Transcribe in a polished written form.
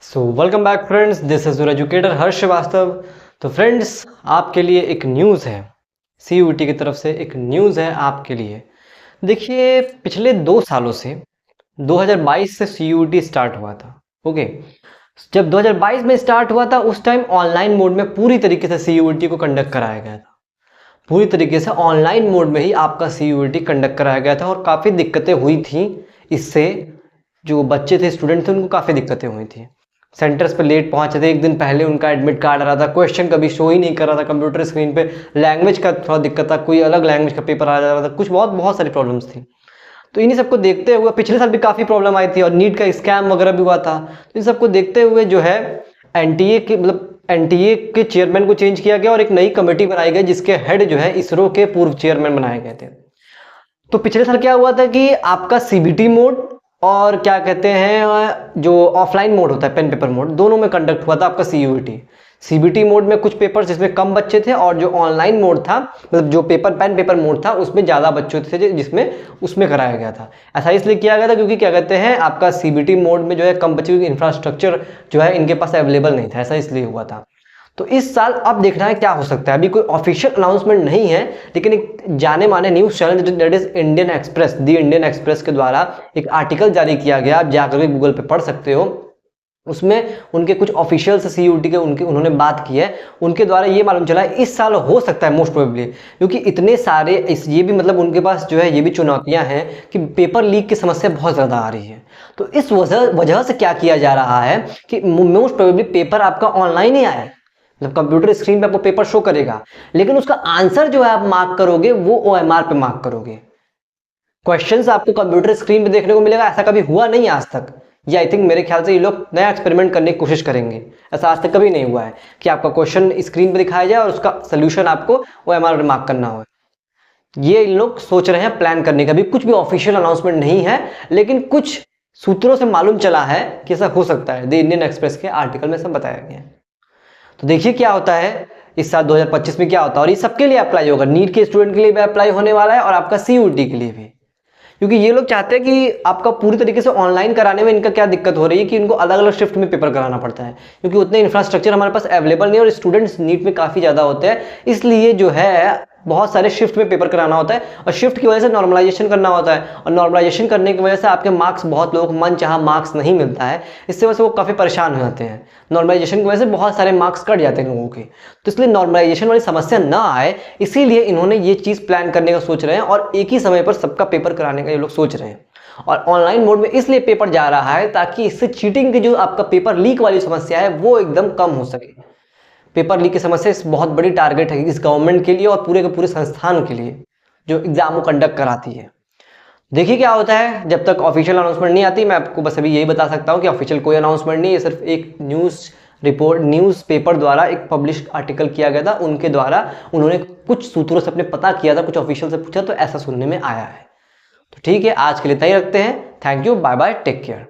So welcome back friends, this is your educator Harsh Shrivastava. तो friends, आपके लिए एक न्यूज़ है, सीयूईटी की तरफ से एक न्यूज़ है आपके लिए। देखिए, पिछले 2 सालों से 2022 से सीयूईटी स्टार्ट हुआ था। ओके, जब 2022 में स्टार्ट हुआ था उस टाइम ऑनलाइन मोड में पूरी तरीके से सीयूईटी को कंडक्ट कराया गया था। पूरी तरीके से ऑनलाइन मोड में ही आपका सीयूईटी कंडक्ट कराया गया था और काफ़ी दिक्कतें हुई थी। इससे जो बच्चे थे, स्टूडेंट थे, उनको काफ़ी दिक्कतें हुई थी। सेंटर्स पे लेट पहुंचे थे, एक दिन पहले उनका एडमिट कार्ड आ रहा था, क्वेश्चन कभी शो ही नहीं कर रहा था कंप्यूटर स्क्रीन पे, लैंग्वेज का थोड़ा दिक्कत था, कोई अलग लैंग्वेज का पेपर आ जा रहा था, कुछ बहुत सारी प्रॉब्लम्स थी। तो इन्हीं सबको देखते हुए पिछले साल भी काफ़ी प्रॉब्लम आई थी और नीट का स्कैम वगैरह भी हुआ था। तो इन सबको देखते हुए जो है एनटीए के चेयरमैन को चेंज किया गया और एक नई कमेटी बनाई गई जिसके हेड जो है इसरो के पूर्व चेयरमैन बनाए गए थे। तो पिछले साल क्या हुआ था कि आपका सीबीटी मोड और क्या कहते हैं जो ऑफलाइन मोड होता है, पेन पेपर मोड, दोनों में कंडक्ट हुआ था आपका सीयूईटी। सीबीटी मोड में कुछ पेपर जिसमें कम बच्चे थे और जो ऑनलाइन मोड था, मतलब जो पेन पेपर मोड था, उसमें ज़्यादा बच्चे थे जिसमें उसमें कराया गया था। ऐसा इसलिए किया गया था क्योंकि क्या कहते हैं आपका सीबीटी मोड में जो है कम बच्चे, इंफ्रास्ट्रक्चर जो है इनके पास अवेलेबल नहीं था, ऐसा इसलिए हुआ था। तो इस साल अब देखना है क्या हो सकता है। अभी कोई ऑफिशियल अनाउंसमेंट नहीं है, लेकिन एक जाने माने news channel that is Indian express, the Indian express के द्वारा एक आर्टिकल जारी किया गया, आप जाकर के गूगल पे पढ़ सकते हो। उसमें उनके कुछ ऑफिशियल्स सीयूईटी के उन्होंने बात की है। उनके द्वारा ये मालूम चला है इस साल हो सकता है मोस्ट प्रोबेबली, क्योंकि इतने सारे ये भी मतलब उनके पास जो है ये भी चुनौतियां हैं कि पेपर लीक की समस्या बहुत ज़्यादा आ रही है। तो इस वजह से क्या किया जा रहा है कि मोस्ट प्रोबेबली पेपर आपका ऑनलाइन ही आए, मतलब कंप्यूटर स्क्रीन पे आपको पेपर शो करेगा, लेकिन उसका आंसर जो है आप मार्क करोगे वो ओएमआर पे मार्क करोगे। क्वेश्चंस आपको कंप्यूटर स्क्रीन पे देखने को मिलेगा, ऐसा कभी हुआ नहीं आज तक। ये आई थिंक मेरे ख्याल से ये लोग नया एक्सपेरिमेंट करने की कोशिश करेंगे। ऐसा आज तक कभी नहीं हुआ है कि आपका क्वेश्चन स्क्रीन पे दिखाया जाए और उसका सोल्यूशन आपको ओएमआर पे मार्क करना हो। ये इन लोग सोच रहे हैं प्लान करने का। भी कुछ भी ऑफिशियल अनाउंसमेंट नहीं है, लेकिन कुछ सूत्रों से मालूम चला है कि ऐसा हो सकता है। द इंडियन एक्सप्रेस के आर्टिकल में सब बताया गया है। तो देखिए क्या होता है इस साल 2025 में क्या होता है। और ये सबके लिए अप्लाई होगा, नीट के स्टूडेंट के लिए भी अप्लाई होने वाला है और आपका सीयूईटी के लिए भी, क्योंकि ये लोग चाहते हैं कि आपका पूरी तरीके से ऑनलाइन कराने में इनका क्या दिक्कत हो रही है कि इनको अलग अलग शिफ्ट में पेपर कराना पड़ता है, क्योंकि उतने इंफ्रास्ट्रक्चर हमारे पास अवेलेबल नहीं है और स्टूडेंट्स नीट में काफ़ी ज़्यादा होते हैं। इसलिए जो है बहुत सारे शिफ्ट में पेपर कराना होता है और शिफ्ट की वजह से नॉर्मलाइजेशन करना होता है और नॉर्मलाइजेशन करने की वजह से आपके मार्क्स, बहुत लोगों को मन चाहा मार्क्स नहीं मिलता है, इससे वजह से वो काफ़ी परेशान हो जाते हैं। नॉर्मलाइजेशन की वजह से बहुत सारे मार्क्स कट जाते हैं लोगों के। तो इसलिए नॉर्मलाइजेशन वाली समस्या ना आए, इसीलिए इन्होंने ये चीज़ प्लान करने का सोच रहे हैं और एक ही समय पर सबका पेपर कराने का ये लोग सोच रहे हैं। और ऑनलाइन मोड में इसलिए पेपर जा रहा है ताकि इससे चीटिंग की जो आपका पेपर लीक वाली समस्या है वो एकदम कम हो सके। पेपर लीक की समस्या इस बहुत बड़ी टारगेट है इस गवर्नमेंट के लिए और पूरे के पूरे संस्थान के लिए जो एग्जाम को कंडक्ट कराती है। देखिए क्या होता है, जब तक ऑफिशियल अनाउंसमेंट नहीं आती। मैं आपको बस अभी यही बता सकता हूँ कि ऑफिशियल कोई अनाउंसमेंट नहीं है, सिर्फ एक न्यूज़ पेपर द्वारा एक पब्लिश आर्टिकल किया गया था, उनके द्वारा उन्होंने कुछ सूत्रों से अपने पता किया था, कुछ ऑफिशियल से पूछा, तो ऐसा सुनने में आया है। तो ठीक है, आज के लिए इतना ही रखते हैं। Thank you, bye bye, take care.